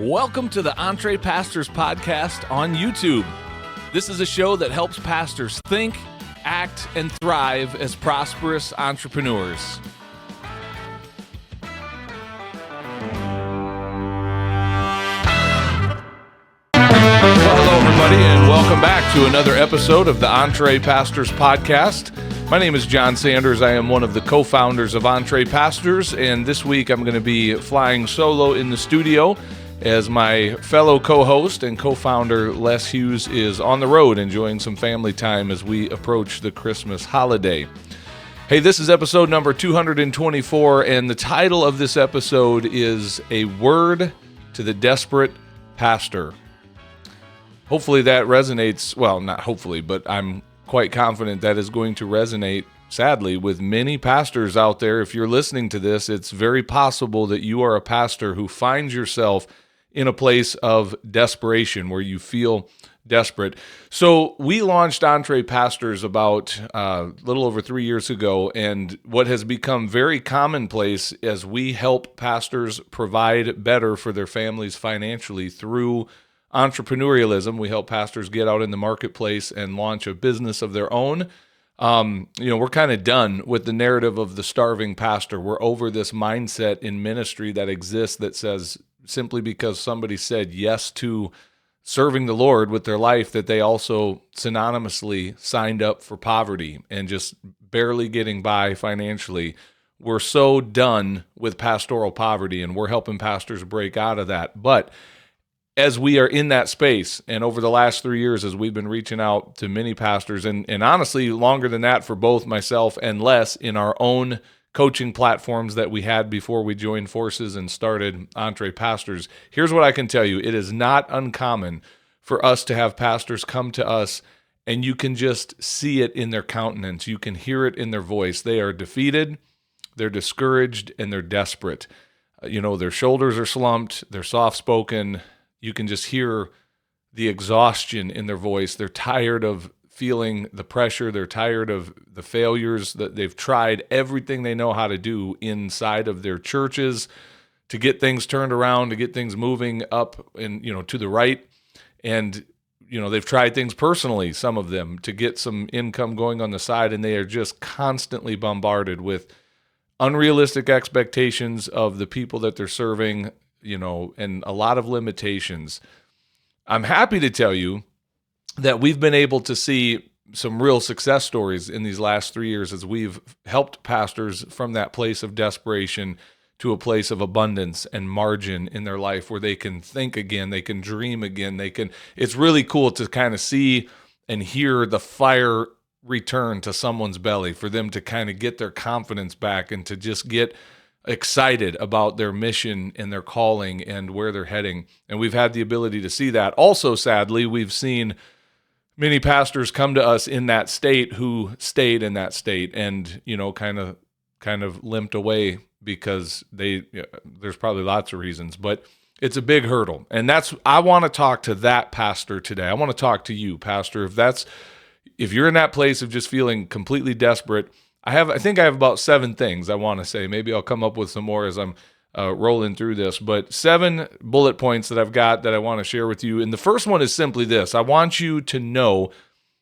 Welcome to the EntrePastors Podcast on YouTube. This is a show that helps pastors think, act, and thrive as prosperous entrepreneurs. Well, hello, everybody, and welcome back to another episode of the EntrePastors Podcast. My name is Jon Sanders. I am one of the co-founders of EntrePastors, and this week I'm going to be flying solo in the studio as my fellow co-host and co-founder Les Hughes is on the road enjoying some family time as we approach the Christmas holiday. Hey, this is episode number 224, and the title of this episode is A Word to the Desperate Pastor. Hopefully that resonates, well, not hopefully, but I'm quite confident that is going to resonate, sadly, with many pastors out there. If you're listening to this, it's very possible that you are a pastor who finds yourself in a place of desperation where you feel desperate. So we launched EntrePastors about a little over 3 years ago, and what has become very commonplace as we help pastors provide better for their families financially through entrepreneurialism. We help pastors get out in the marketplace and launch a business of their own. We're kind of done with the narrative of the starving pastor. We're over this mindset in ministry that exists that says simply because somebody said yes to serving the Lord with their life, that they also synonymously signed up for poverty and just barely getting by financially. We're so done with pastoral poverty, and we're helping pastors break out of that. But as we are in that space, and over the last 3 years, as we've been reaching out to many pastors, and honestly, longer than that for both myself and Les in our own coaching platforms that we had before we joined forces and started EntrePastors, here's what I can tell you. It is not uncommon for us to have pastors come to us, and you can just see it in their countenance. You can hear it in their voice. They are defeated, they're discouraged, and they're desperate. Their shoulders are slumped, they're soft-spoken. You can just hear the exhaustion in their voice. They're tired of feeling the pressure. They're tired of the failures that they've tried everything they know how to do inside of their churches to get things turned around, to get things moving up and, to the right. And, they've tried things personally, some of them, to get some income going on the side, and they are just constantly bombarded with unrealistic expectations of the people that they're serving, and a lot of limitations. I'm happy to tell you that we've been able to see some real success stories in these last 3 years as we've helped pastors from that place of desperation to a place of abundance and margin in their life where they can think again, they can dream again, it's really cool to kind of see and hear the fire return to someone's belly, for them to kind of get their confidence back and to just get excited about their mission and their calling and where they're heading. And we've had the ability to see that. Also, sadly, we've seen many pastors come to us in that state who stayed in that state and, kind of limped away because there's probably lots of reasons, but it's a big hurdle. And I want to talk to that pastor today. I want to talk to you, pastor. If you're in that place of just feeling completely desperate, I think I have about 7 things I want to say. Maybe I'll come up with some more as I'm rolling through this, but 7 bullet points that I've got that I want to share with you. And the first one is simply this. I want you to know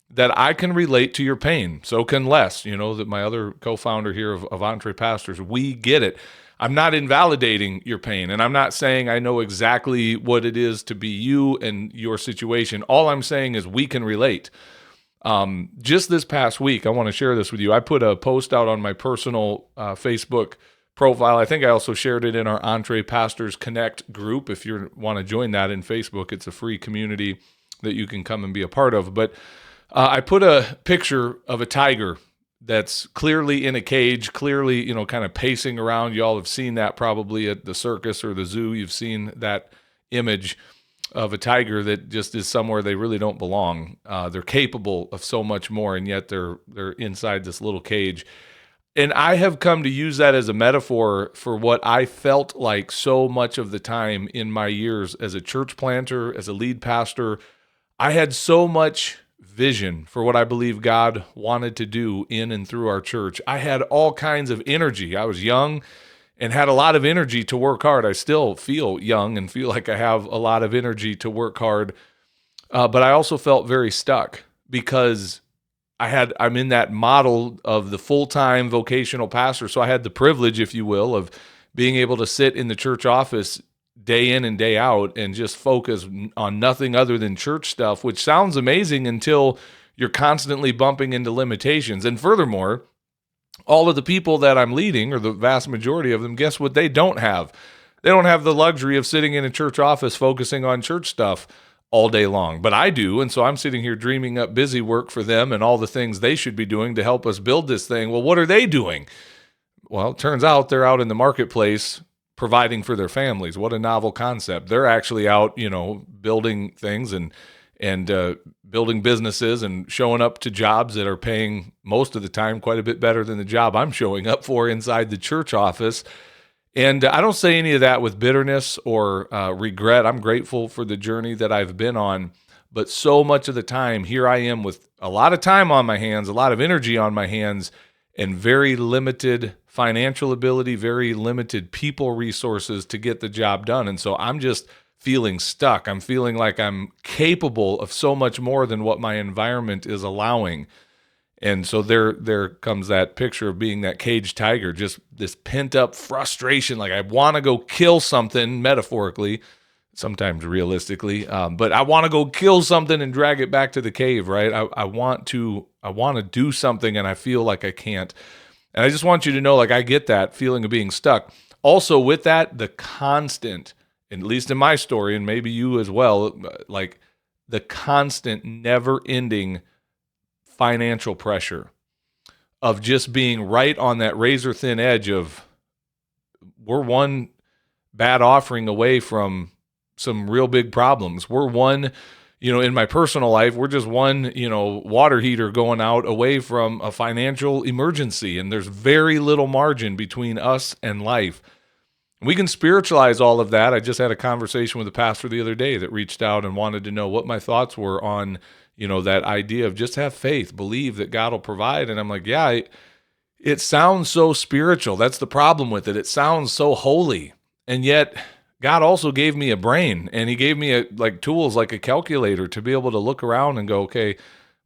that I can relate to your pain. So can Les, that my other co-founder here of EntrePastors. We get it. I'm not invalidating your pain, and I'm not saying I know exactly what it is to be you and your situation. All I'm saying is we can relate. Just this past week, I want to share this with you. I put a post out on my personal Facebook profile. I think I also shared it in our EntrePastors Connect group. If you want to join that in Facebook, it's a free community that you can come and be a part of. But I put a picture of a tiger that's clearly in a cage, clearly, kind of pacing around. You all have seen that probably at the circus or the zoo. You've seen that image of a tiger that just is somewhere they really don't belong. They're capable of so much more, and yet they're inside this little cage. And I have come to use that as a metaphor for what I felt like so much of the time in my years as a church planter, as a lead pastor. I had so much vision for what I believe God wanted to do in and through our church. I had all kinds of energy. I was young and had a lot of energy to work hard. I still feel young and feel like I have a lot of energy to work hard. But I also felt very stuck because I'm in that model of the full-time vocational pastor. So I had the privilege, if you will, of being able to sit in the church office day in and day out and just focus on nothing other than church stuff, which sounds amazing until you're constantly bumping into limitations. And furthermore, all of the people that I'm leading, or the vast majority of them, guess what they don't have? They don't have the luxury of sitting in a church office focusing on church stuff all day long. But I do, and so I'm sitting here dreaming up busy work for them and all the things they should be doing to help us build this thing. Well, what are they doing? Well, it turns out they're out in the marketplace providing for their families. What a novel concept. They're actually out, building things and building businesses and showing up to jobs that are paying most of the time quite a bit better than the job I'm showing up for inside the church office. And I don't say any of that with bitterness or regret. I'm grateful for the journey that I've been on. But so much of the time, here I am with a lot of time on my hands, a lot of energy on my hands, and very limited financial ability, very limited people resources to get the job done. And so I'm just feeling stuck. I'm feeling like I'm capable of so much more than what my environment is allowing. And so there comes that picture of being that caged tiger, just this pent-up frustration, like I want to go kill something, metaphorically, sometimes realistically, but I want to go kill something and drag it back to the cave, right? I want to do something, and I feel like I can't. And I just want you to know, like, I get that feeling of being stuck. Also, with that, the constant, at least in my story, and maybe you as well, like the constant, never-ending financial pressure of just being right on that razor-thin edge of we're one bad offering away from some real big problems. We're one, in my personal life, we're just one, water heater going out away from a financial emergency, and there's very little margin between us and life. We can spiritualize all of that. I just had a conversation with a pastor the other day that reached out and wanted to know what my thoughts were on, that idea of just have faith, believe that God will provide. And I'm like, yeah, it sounds so spiritual. That's the problem with it. It sounds so holy. And yet God also gave me a brain, and he gave me tools like a calculator to be able to look around and go, okay,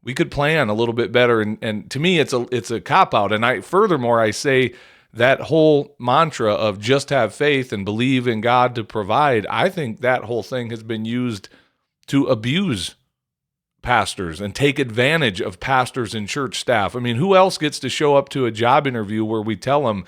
we could plan a little bit better. And to me, it's a cop-out. And I say that whole mantra of just have faith and believe in God to provide, I think that whole thing has been used to abuse pastors and take advantage of pastors and church staff. I mean, who else gets to show up to a job interview where we tell them,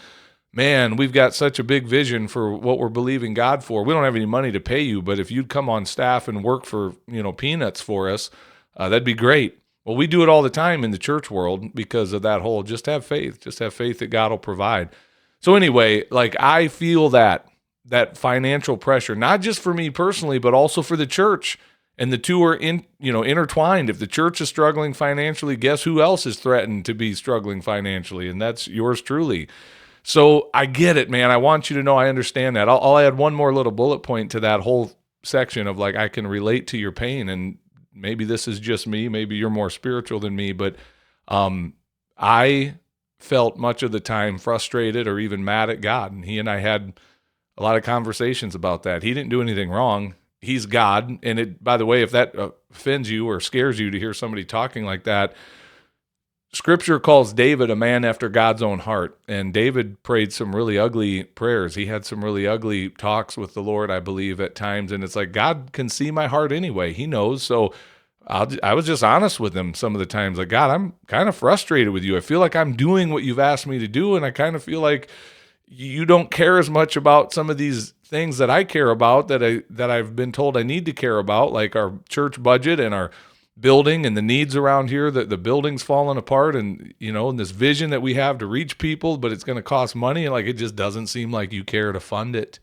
man, we've got such a big vision for what we're believing God for. We don't have any money to pay you, but if you'd come on staff and work for, peanuts for us, that'd be great. Well, we do it all the time in the church world because of that whole just have faith that God will provide. So anyway, I feel that financial pressure, not just for me personally, but also for the church. And the two are intertwined. If the church is struggling financially, guess who else is threatened to be struggling financially? And that's yours truly. So I get it, man. I want you to know I understand that. I'll add one more little bullet point to that whole section of I can relate to your pain. And maybe this is just me. Maybe you're more spiritual than me. But I felt much of the time frustrated or even mad at God. And he and I had a lot of conversations about that. He didn't do anything wrong. He's God. And by the way, if that offends you or scares you to hear somebody talking like that, Scripture calls David a man after God's own heart. And David prayed some really ugly prayers. He had some really ugly talks with the Lord, I believe, at times. And it's like, God can see my heart anyway. He knows. So I was just honest with him some of the times. Like, God, I'm kind of frustrated with you. I feel like I'm doing what you've asked me to do. And I kind of feel like you don't care as much about some of these things that I care about, that I've been told I need to care about, like our church budget and our building and the needs around here, that the building's falling apart, and and this vision that we have to reach people, but it's going to cost money, and it just doesn't seem like you care to fund it.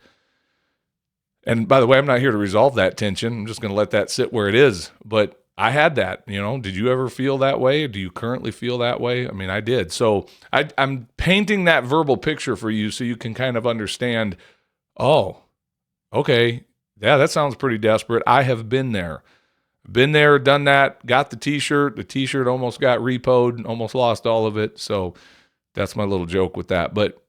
And by the way, I'm not here to resolve that tension. I'm just going to let that sit where it is. But I had that, did you ever feel that way? Do you currently feel that way? I mean, I did. So I'm painting that verbal picture for you so you can kind of understand, oh, okay, yeah, that sounds pretty desperate. I have been there. Been there, done that, got the t-shirt. The t-shirt almost got repoed, almost lost all of it. So that's my little joke with that. But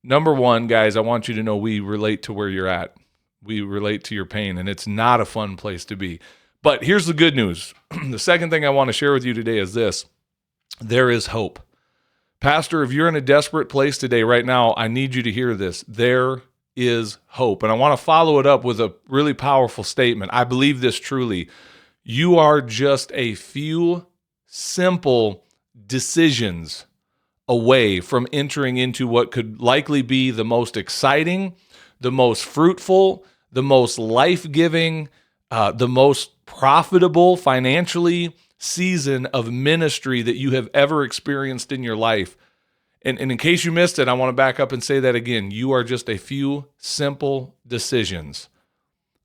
number one, guys, I want you to know we relate to where you're at. We relate to your pain, and it's not a fun place to be. But here's the good news. The second thing I want to share with you today is this. There is hope. Pastor, if you're in a desperate place today, right now, I need you to hear this. There is hope. And I want to follow it up with a really powerful statement. I believe this truly. You are just a few simple decisions away from entering into what could likely be the most exciting, the most fruitful, the most life-giving, the most profitable financially season of ministry that you have ever experienced in your life. And in case you missed it, I want to back up and say that again. You are just a few simple decisions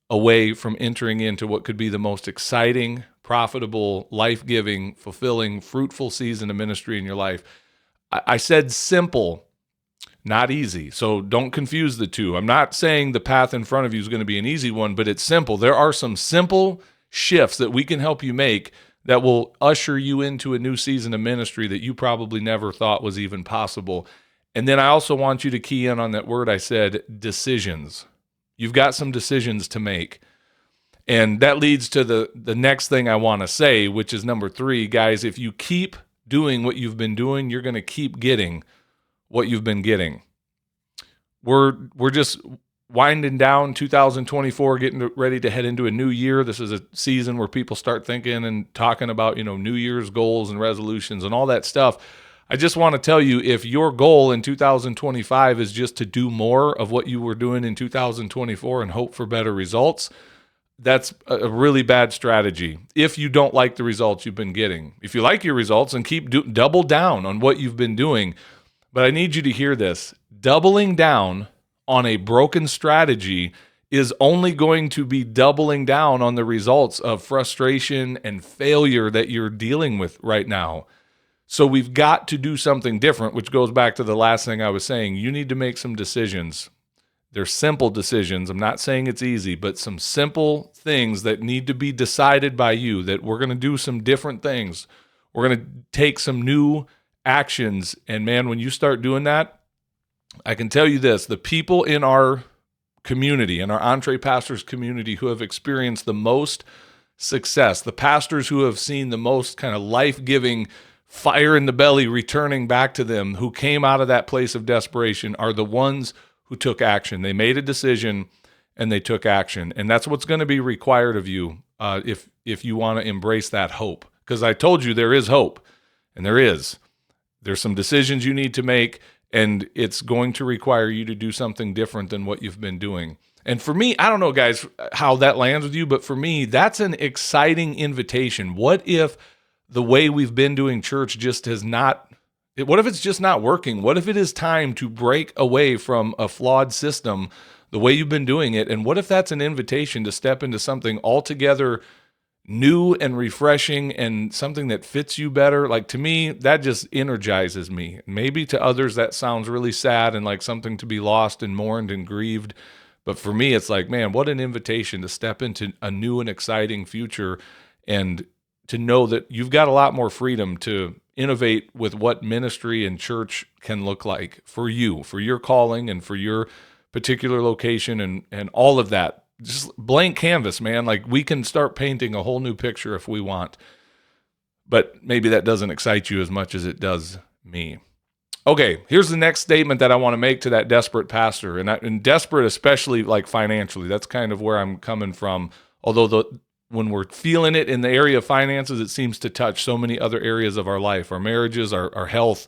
away from entering into what could be the most exciting, profitable, life-giving, fulfilling, fruitful season of ministry in your life. I said simple, not easy. So don't confuse the two. I'm not saying the path in front of you is going to be an easy one, but it's simple. There are some simple shifts that we can help you make that will usher you into a new season of ministry that you probably never thought was even possible. And then I also want you to key in on that word I said, decisions. You've got some decisions to make. And that leads to the next thing I want to say, which is number 3. Guys, if you keep doing what you've been doing, you're going to keep getting what you've been getting. We're just winding down 2024, getting ready to head into a new year. This is a season where people start thinking and talking about, New Year's goals and resolutions and all that stuff. I just want to tell you, if your goal in 2025 is just to do more of what you were doing in 2024 and hope for better results, that's a really bad strategy if you don't like the results you've been getting. If you like your results, and double down on what you've been doing. But I need you to hear this. Doubling down on a broken strategy is only going to be doubling down on the results of frustration and failure that you're dealing with right now. So we've got to do something different, which goes back to the last thing I was saying. You need to make some decisions. They're simple decisions. I'm not saying it's easy, but some simple things that need to be decided by you, that we're going to do some different things. We're going to take some new actions. And man, when you start doing that, I can tell you this, the people in our community, in our EntrePastors community who have experienced the most success, the pastors who have seen the most kind of life-giving fire in the belly returning back to them, who came out of that place of desperation, are the ones who took action. They made a decision and they took action. And that's what's going to be required of you if you want to embrace that hope. Because I told you there is hope, and there's some decisions you need to make, and it's going to require you to do something different than what you've been doing. And for me, I don't know, guys, how that lands with you, but for me, that's an exciting invitation. What if the way we've been doing church just has not, what if it's just not working? What if it is time to break away from a flawed system, the way you've been doing it? And what if that's an invitation to step into something altogether new and refreshing and something that fits you better? Like, to me, that just energizes me. Maybe to others that sounds really sad and like something to be lost and mourned and grieved. But for me, it's like, man, what an invitation to step into a new and exciting future, and to know that you've got a lot more freedom to innovate with what ministry and church can look like for you, for your calling and for your particular location and all of that. Just blank canvas, man. Like, we can start painting a whole new picture if we want. But maybe that doesn't excite you as much as it does me. Okay, here's the next statement that I want to make to that desperate pastor. And desperate, especially like financially. That's kind of where I'm coming from. Although when we're feeling it in the area of finances, it seems to touch so many other areas of our life, our marriages, our health,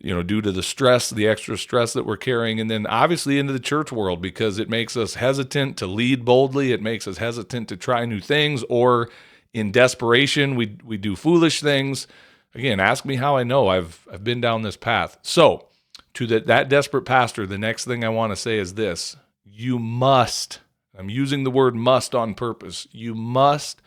due to the stress, the extra stress that we're carrying, and then obviously into the church world, because it makes us hesitant to lead boldly. It makes us hesitant to try new things, or in desperation, we do foolish things. Again, ask me how I know. I've been down this path. So to that desperate pastor, the next thing I want to say is this. You must, I'm using the word must on purpose, you must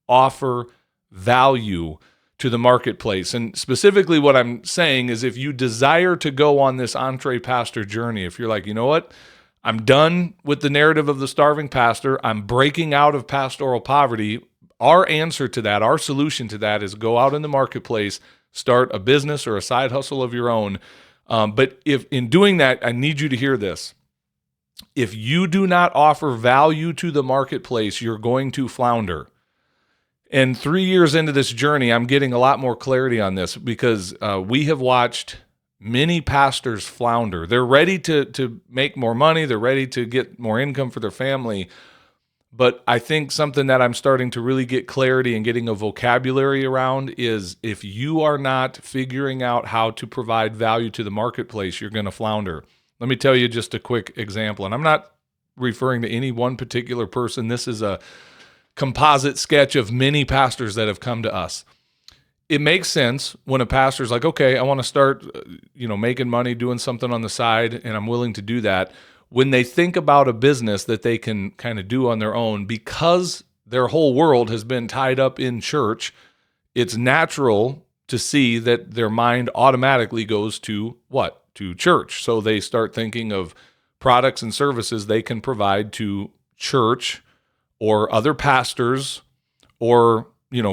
offer value to the marketplace. And specifically what I'm saying is, if you desire to go on this EntrePastor journey, if you're like, you know what, I'm done with the narrative of the starving pastor, I'm breaking out of pastoral poverty, our answer to that, our solution to that, is go out in the marketplace, start a business or a side hustle of your own, But if in doing that, I need you to hear this. If you do not offer value to the marketplace, you're going to flounder. And 3 years into this journey, I'm getting a lot more clarity on this because we have watched many pastors flounder. They're ready to make more money. They're ready to get more income for their family. But I think something that I'm starting to really get clarity and getting a vocabulary around is if you are not figuring out how to provide value to the marketplace, you're going to flounder. Let me tell you just a quick example. And I'm not referring to any one particular person. This is a composite sketch of many pastors that have come to us. It makes sense when a pastor's like, okay, I want to start, making money, doing something on the side, and I'm willing to do that. When they think about a business that they can kind of do on their own, because their whole world has been tied up in church, it's natural to see that their mind automatically goes to what? To church. So they start thinking of products and services they can provide to church or other pastors or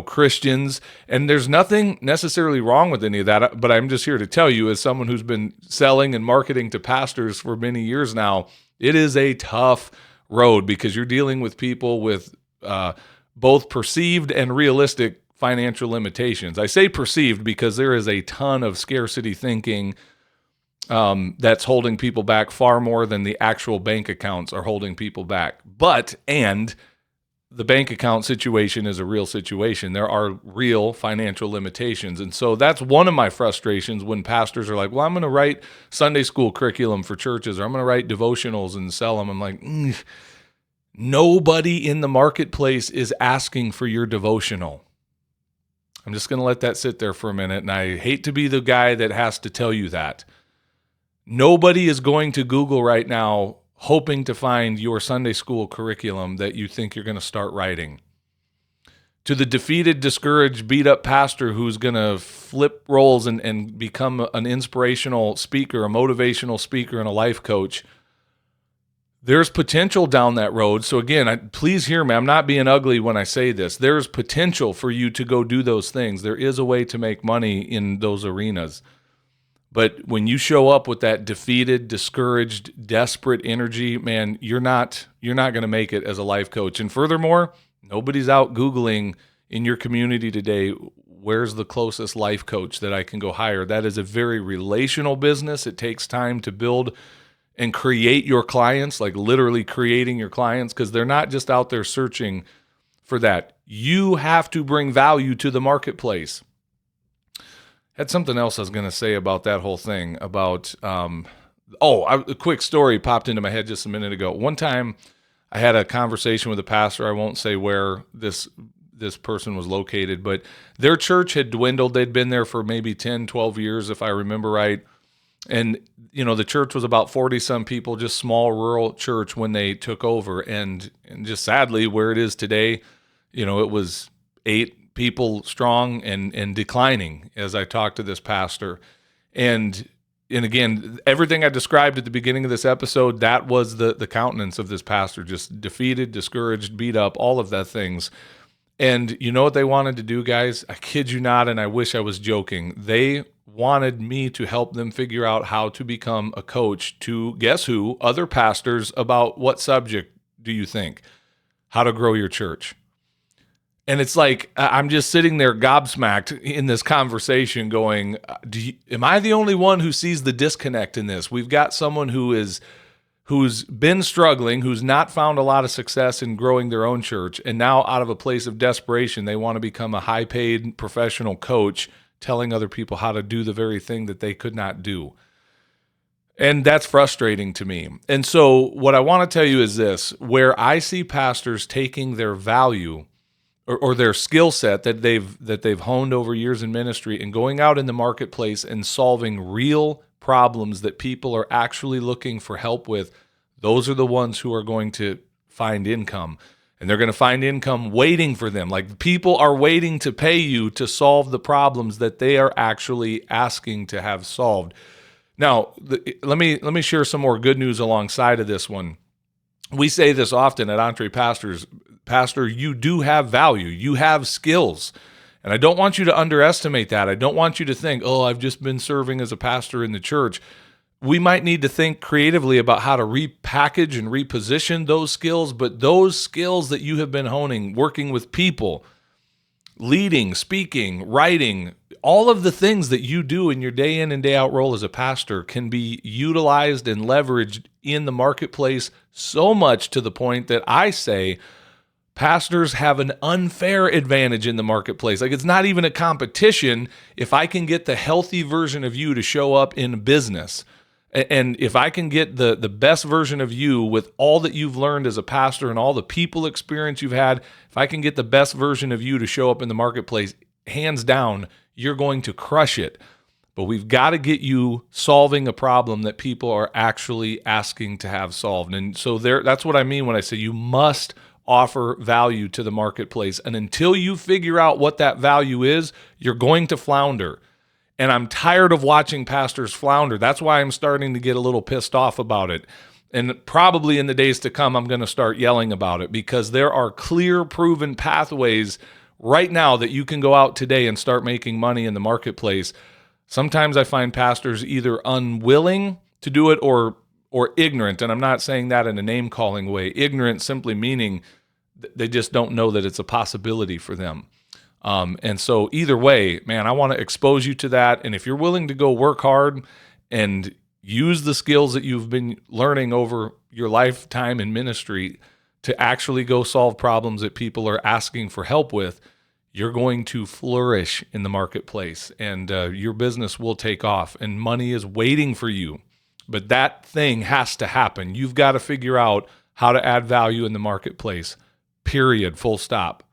Christians, and there's nothing necessarily wrong with any of that, but I'm just here to tell you, as someone who's been selling and marketing to pastors for many years now, it is a tough road because you're dealing with people with both perceived and realistic financial limitations. I say perceived because there is a ton of scarcity thinking that's holding people back far more than the actual bank accounts are holding people back. And the bank account situation is a real situation. There are real financial limitations. And so that's one of my frustrations when pastors are like, well, I'm going to write Sunday school curriculum for churches, or I'm going to write devotionals and sell them. I'm like, nobody in the marketplace is asking for your devotional. I'm just going to let that sit there for a minute. And I hate to be the guy that has to tell you that. Nobody is going to Google right now hoping to find your Sunday school curriculum that you think you're going to start writing. To the defeated, discouraged, beat-up pastor who's going to flip roles and become an inspirational speaker, a motivational speaker, and a life coach, there's potential down that road. So again, please hear me. I'm not being ugly when I say this. There's potential for you to go do those things. There is a way to make money in those arenas. But when you show up with that defeated, discouraged, desperate energy, man, you're not going to make it as a life coach. And furthermore, nobody's out Googling in your community today, where's the closest life coach that I can go hire? That is a very relational business. It takes time to build and create your clients, like literally creating your clients, because they're not just out there searching for that. You have to bring value to the marketplace. Had something else I was going to say about that whole thing about, a quick story popped into my head just a minute ago. One time I had a conversation with a pastor. I won't say where this person was located, but their church had dwindled. They'd been there for maybe 10, 12 years, if I remember right. And, the church was about 40-some people, just small rural church when they took over. And just sadly, where it is today, it was 8 people strong and declining as I talked to this pastor. And again, everything I described at the beginning of this episode, that was the countenance of this pastor, just defeated, discouraged, beat up, all of that things. And you know what they wanted to do, guys? I kid you not, and I wish I was joking. They wanted me to help them figure out how to become a coach to, guess who? Other pastors about what subject do you think? How to grow your church. And it's like, I'm just sitting there gobsmacked in this conversation going, am I the only one who sees the disconnect in this? We've got someone who's been struggling, who's not found a lot of success in growing their own church, and now out of a place of desperation, they want to become a high-paid professional coach, telling other people how to do the very thing that they could not do. And that's frustrating to me. And so what I want to tell you is this, where I see pastors taking their value or their skill set that they've honed over years in ministry and going out in the marketplace and solving real problems that people are actually looking for help with, those are the ones who are going to find income. And they're going to find income waiting for them. Like, people are waiting to pay you to solve the problems that they are actually asking to have solved. Now, let me share some more good news alongside of this one. We say this often at EntrePastors, Pastor, you do have value. You have skills. And I don't want you to underestimate that. I don't want you to think, oh, I've just been serving as a pastor in the church. We might need to think creatively about how to repackage and reposition those skills, but those skills that you have been honing, working with people, leading, speaking, writing, all of the things that you do in your day in and day out role as a pastor can be utilized and leveraged in the marketplace so much to the point that I say pastors have an unfair advantage in the marketplace. Like, it's not even a competition if I can get the healthy version of you to show up in business. And if I can get the best version of you with all that you've learned as a pastor and all the people experience you've had, if I can get the best version of you to show up in the marketplace, hands down, you're going to crush it. But we've got to get you solving a problem that people are actually asking to have solved. And so that's what I mean when I say you must offer value to the marketplace. And until you figure out what that value is, you're going to flounder. And I'm tired of watching pastors flounder. That's why I'm starting to get a little pissed off about it. And probably in the days to come, I'm going to start yelling about it, because there are clear, proven pathways right now that you can go out today and start making money in the marketplace. Sometimes I find pastors either unwilling to do it or ignorant. And I'm not saying that in a name-calling way. Ignorant simply meaning they just don't know that it's a possibility for them. And so either way, man, I want to expose you to that. And if you're willing to go work hard and use the skills that you've been learning over your lifetime in ministry to actually go solve problems that people are asking for help with, you're going to flourish in the marketplace, and your business will take off, and money is waiting for you. But that thing has to happen. You've got to figure out how to add value in the marketplace, period, full stop.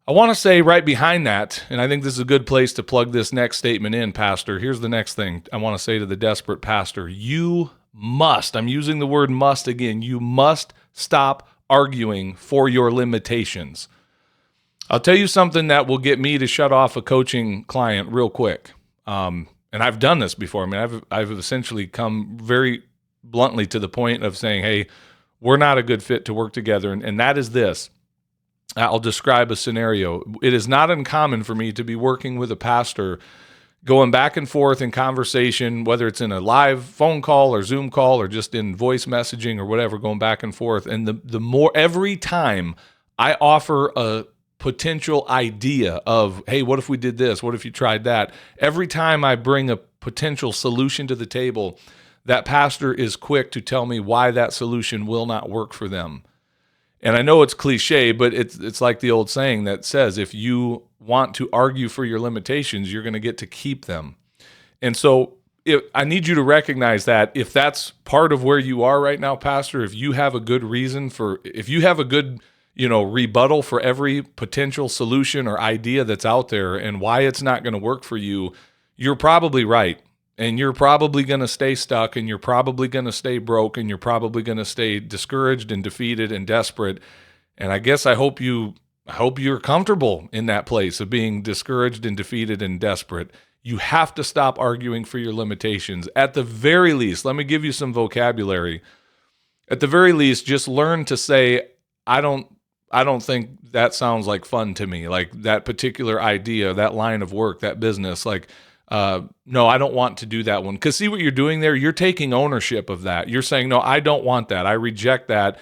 I want to say right behind that, and I think this is a good place to plug this next statement in, Pastor. Here's the next thing I want to say to the desperate pastor. You must, I'm using the word must again, you must stop arguing for your limitations. I'll tell you something that will get me to shut off a coaching client real quick. And I've done this before. I mean, I've essentially come very bluntly to the point of saying, hey, we're not a good fit to work together. And that is this. I'll describe a scenario. It is not uncommon for me to be working with a pastor, going back and forth in conversation, whether it's in a live phone call or Zoom call or just in voice messaging or whatever, going back and forth. And the more, every time I offer a potential idea of, hey, what if we did this? What if you tried that? Every time I bring a potential solution to the table, that pastor is quick to tell me why that solution will not work for them. And I know it's cliche, but it's like the old saying that says, if you want to argue for your limitations, you're going to get to keep them. And so I need you to recognize that if that's part of where you are right now, Pastor, if you have a good reason if you have a good, rebuttal for every potential solution or idea that's out there and why it's not going to work for you, you're probably right. And you're probably going to stay stuck, and you're probably going to stay broke, and you're probably going to stay discouraged and defeated and desperate. And I guess I hope you're comfortable in that place of being discouraged and defeated and desperate. You have to stop arguing for your limitations. At the very least, let me give you some vocabulary. At the very least, just learn to say, I don't think that sounds like fun to me. Like that particular idea, that line of work, that business, no, I don't want to do that one. Because see what you're doing there? You're taking ownership of that. You're saying, no, I don't want that. I reject that.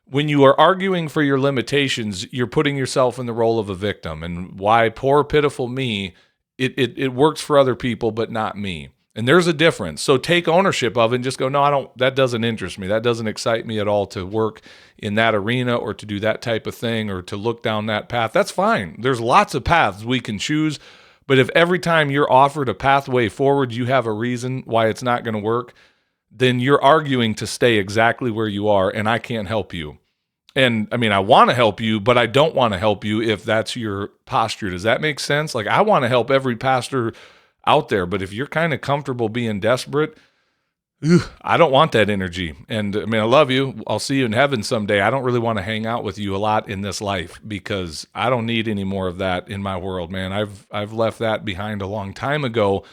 When you are arguing for your limitations, you're putting yourself in the role of a victim. And why poor, pitiful me, it works for other people, but not me. And there's a difference. So take ownership of it and just go, no, that doesn't interest me. That doesn't excite me at all to work in that arena or to do that type of thing or to look down that path. That's fine. There's lots of paths we can choose. But if every time you're offered a pathway forward, you have a reason why it's not going to work, then you're arguing to stay exactly where you are, and I can't help you. And I mean, I want to help you, but I don't want to help you if that's your posture. Does that make sense? Like, I want to help every pastor out there, but if you're kind of comfortable being desperate, I don't want that energy. And I mean, I love you. I'll see you in heaven someday. I don't really want to hang out with you a lot in this life because I don't need any more of that in my world, man. I've left that behind a long time ago,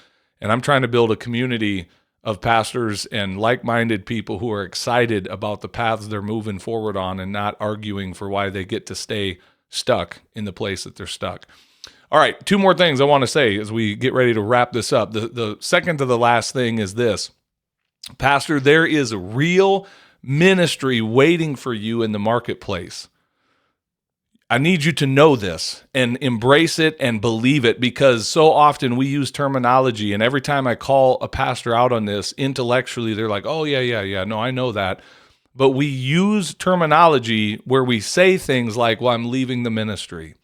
and I'm trying to build a community of pastors and like-minded people who are excited about the paths they're moving forward on and not arguing for why they get to stay stuck in the place that they're stuck. All right, two more things I want to say as we get ready to wrap this up. The second to the last thing is this. Pastor, there is a real ministry waiting for you in the marketplace. I need you to know this and embrace it and believe it, because so often we use terminology, and every time I call a pastor out on this intellectually, they're like, oh, yeah, no, I know that. But we use terminology where we say things like, well, I'm leaving the ministry.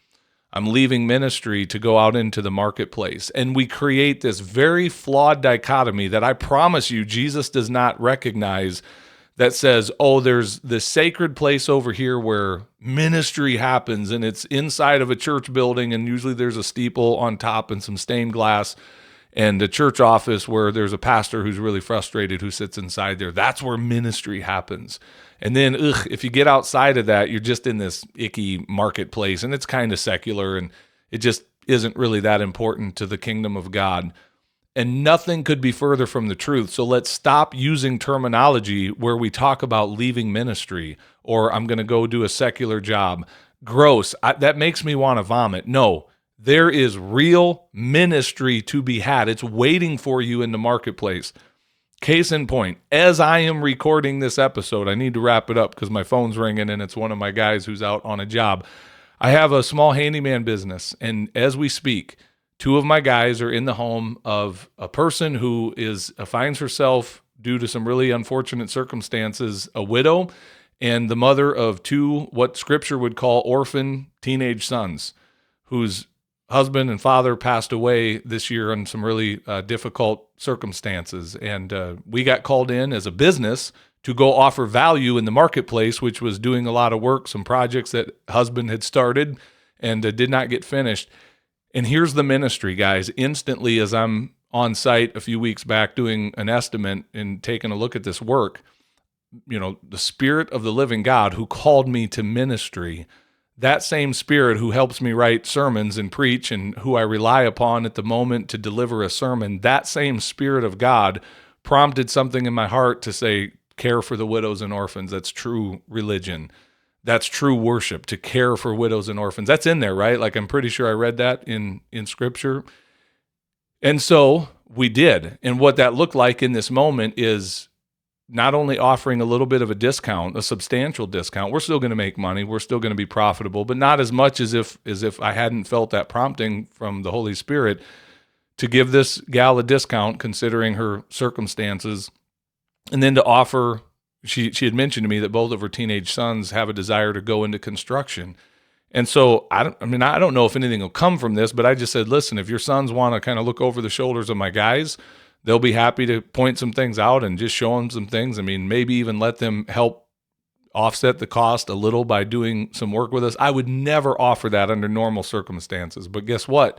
I'm leaving ministry to go out into the marketplace. And we create this very flawed dichotomy that I promise you Jesus does not recognize, that says, oh, there's this sacred place over here where ministry happens, and it's inside of a church building, and usually there's a steeple on top and some stained glass, and a church office where there's a pastor who's really frustrated who sits inside there. That's where ministry happens. And then, if you get outside of that, you're just in this icky marketplace, and it's kind of secular, and it just isn't really that important to the kingdom of God. And nothing could be further from the truth. So let's stop using terminology where we talk about leaving ministry, or I'm going to go do a secular job. Gross. That makes me want to vomit. No, there is real ministry to be had. It's waiting for you in the marketplace. Case in point, as I am recording this episode, I need to wrap it up because my phone's ringing and it's one of my guys who's out on a job. I have a small handyman business, and as we speak, two of my guys are in the home of a person who finds herself, due to some really unfortunate circumstances, a widow and the mother of two, what Scripture would call orphan teenage sons, whose husband and father passed away this year in some really difficult circumstances. And we got called in as a business to go offer value in the marketplace, which was doing a lot of work, some projects that husband had started and did not get finished. And here's the ministry, guys. Instantly, as I'm on site a few weeks back doing an estimate and taking a look at this work, the Spirit of the living God who called me to ministry, that same Spirit who helps me write sermons and preach and who I rely upon at the moment to deliver a sermon, that same Spirit of God prompted something in my heart to say, care for the widows and orphans. That's true religion. That's true worship, to care for widows and orphans. That's in there, right? Like, I'm pretty sure I read that in Scripture. And so we did. And what that looked like in this moment is not only offering a little bit of a discount, a substantial discount. We're still going to make money. We're still going to be profitable, but not as much as if I hadn't felt that prompting from the Holy Spirit to give this gal a discount considering her circumstances, and then to offer. She had mentioned to me that both of her teenage sons have a desire to go into construction. And so, I don't know if anything will come from this, but I just said, listen, if your sons want to kind of look over the shoulders of my guys, they'll be happy to point some things out and just show them some things. Maybe even let them help offset the cost a little by doing some work with us. I would never offer that under normal circumstances. But guess what?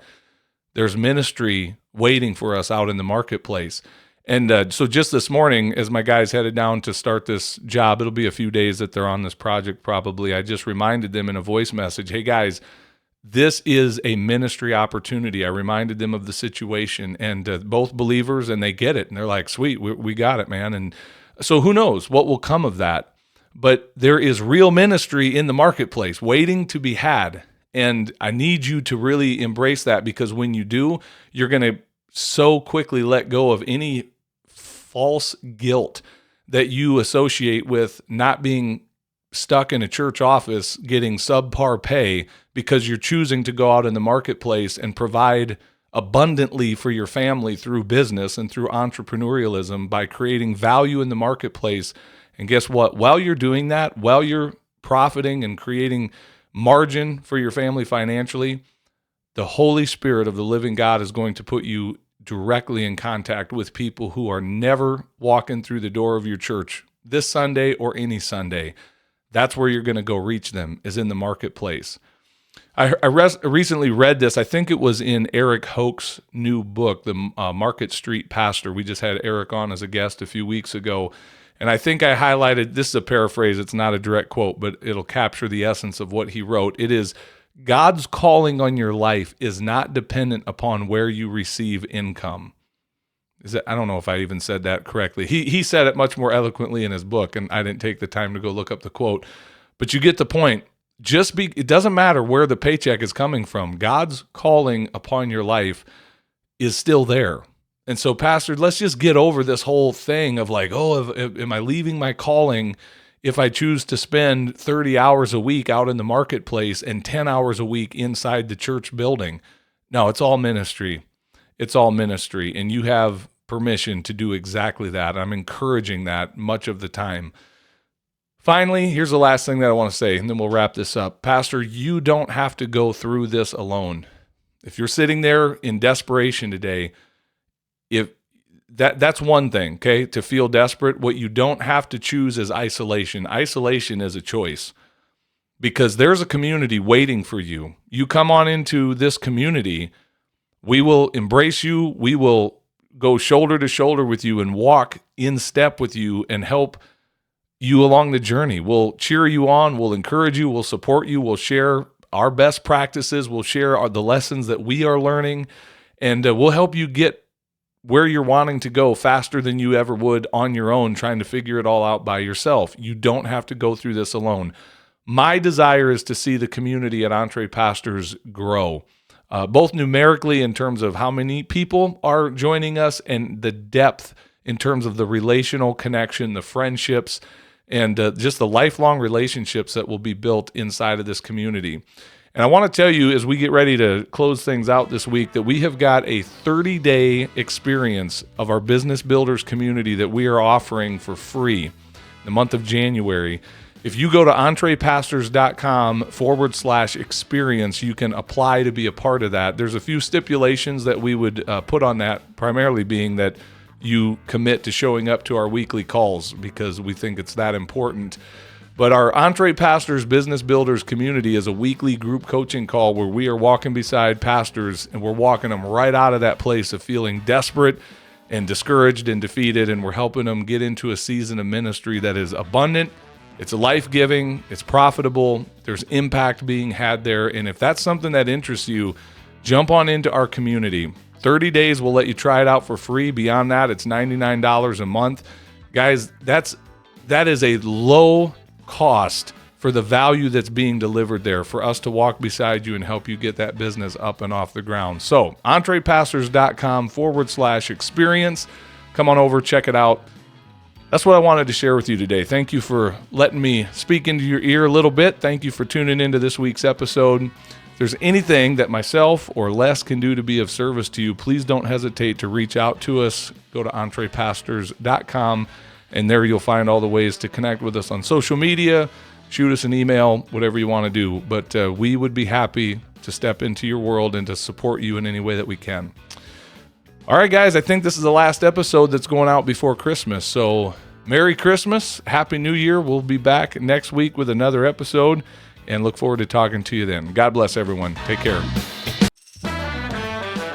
There's ministry waiting for us out in the marketplace. And so just this morning, as my guys headed down to start this job, it'll be a few days that they're on this project probably, I just reminded them in a voice message, hey guys, this is a ministry opportunity. I reminded them of the situation, and both believers, and they get it. And they're like, sweet, we got it, man. And so who knows what will come of that. But there is real ministry in the marketplace waiting to be had. And I need you to really embrace that, because when you do, you're going to so quickly let go of any false guilt that you associate with not being stuck in a church office getting subpar pay, because you're choosing to go out in the marketplace and provide abundantly for your family through business and through entrepreneurialism by creating value in the marketplace. And guess what? While you're doing that, while you're profiting and creating margin for your family financially, the Holy Spirit of the living God is going to put you directly in contact with people who are never walking through the door of your church this Sunday or any Sunday. That's where you're going to go reach them, is in the marketplace. I recently read this. I think it was in Eric Hoke's new book, The Market Street Pastor. We just had Eric on as a guest a few weeks ago. And I think I highlighted, this is a paraphrase, it's not a direct quote, but it'll capture the essence of what he wrote. It is, God's calling on your life is not dependent upon where you receive income. I don't know if I even said that correctly. He said it much more eloquently in his book, and I didn't take the time to go look up the quote. But you get the point. it doesn't matter where the paycheck is coming from. God's calling upon your life is still there. And so, Pastor, let's just get over this whole thing of like, am I leaving my calling if I choose to spend 30 hours a week out in the marketplace and 10 hours a week inside the church building? No, it's all ministry. It's all ministry, and you have permission to do exactly that. I'm encouraging that much of the time. Finally, here's the last thing that I want to say, and then we'll wrap this up. Pastor, you don't have to go through this alone. If you're sitting there in desperation today, that's one thing, okay, to feel desperate. What you don't have to choose is isolation. Isolation is a choice, because there's a community waiting for you. You come on into this community, we will embrace you, we will go shoulder to shoulder with you and walk in step with you and help you along the journey. We'll cheer you on, we'll encourage you, we'll support you, we'll share our best practices, we'll share the lessons that we are learning, and we'll help you get where you're wanting to go faster than you ever would on your own, trying to figure it all out by yourself. You don't have to go through this alone. My desire is to see the community at EntrePastors grow, both numerically in terms of how many people are joining us and the depth in terms of the relational connection, the friendships, and just the lifelong relationships that will be built inside of this community. And I want to tell you, as we get ready to close things out this week, that we have got a 30-day experience of our Business Builders community that we are offering for free in the month of January. If you go to EntrePastors.com/experience, you can apply to be a part of that. There's a few stipulations that we would put on that, primarily being that you commit to showing up to our weekly calls, because we think it's that important. But our EntrePastors Business Builders community is a weekly group coaching call where we are walking beside pastors and we're walking them right out of that place of feeling desperate and discouraged and defeated, and we're helping them get into a season of ministry that is abundant, it's life-giving, it's profitable, there's impact being had there. And if that's something that interests you, jump on into our community. 30 days, we'll let you try it out for free. Beyond that, it's $99 a month. Guys, that is a low cost for the value that's being delivered there for us to walk beside you and help you get that business up and off the ground. So EntrePastors.com/experience. Come on over, check it out. That's what I wanted to share with you today. Thank you for letting me speak into your ear a little bit. Thank you for tuning into this week's episode. If there's anything that myself or Les can do to be of service to you, please don't hesitate to reach out to us. Go to EntrePastors.com. And there you'll find all the ways to connect with us on social media, shoot us an email, whatever you want to do. But we would be happy to step into your world and to support you in any way that we can. All right, guys, I think this is the last episode that's going out before Christmas. So Merry Christmas, Happy New Year. We'll be back next week with another episode and look forward to talking to you then. God bless everyone. Take care.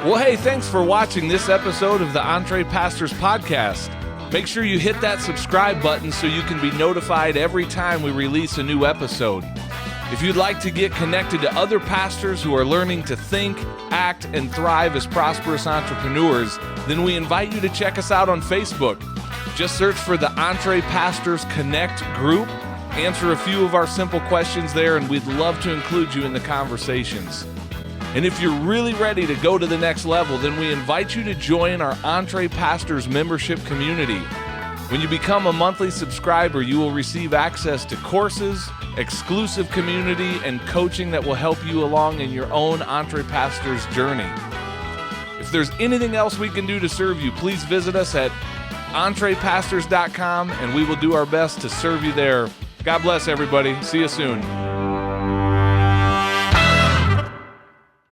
Well, hey, thanks for watching this episode of the EntrePastors Podcast. Make sure you hit that subscribe button so you can be notified every time we release a new episode. If you'd like to get connected to other pastors who are learning to think, act, and thrive as prosperous entrepreneurs, then we invite you to check us out on Facebook. Just search for the EntrePastors Connect group, answer a few of our simple questions there, and we'd love to include you in the conversations. And if you're really ready to go to the next level, then we invite you to join our EntrePastors membership community. When you become a monthly subscriber, you will receive access to courses, exclusive community, and coaching that will help you along in your own EntrePastors journey. If there's anything else we can do to serve you, please visit us at EntrePastors.com, and we will do our best to serve you there. God bless everybody. See you soon.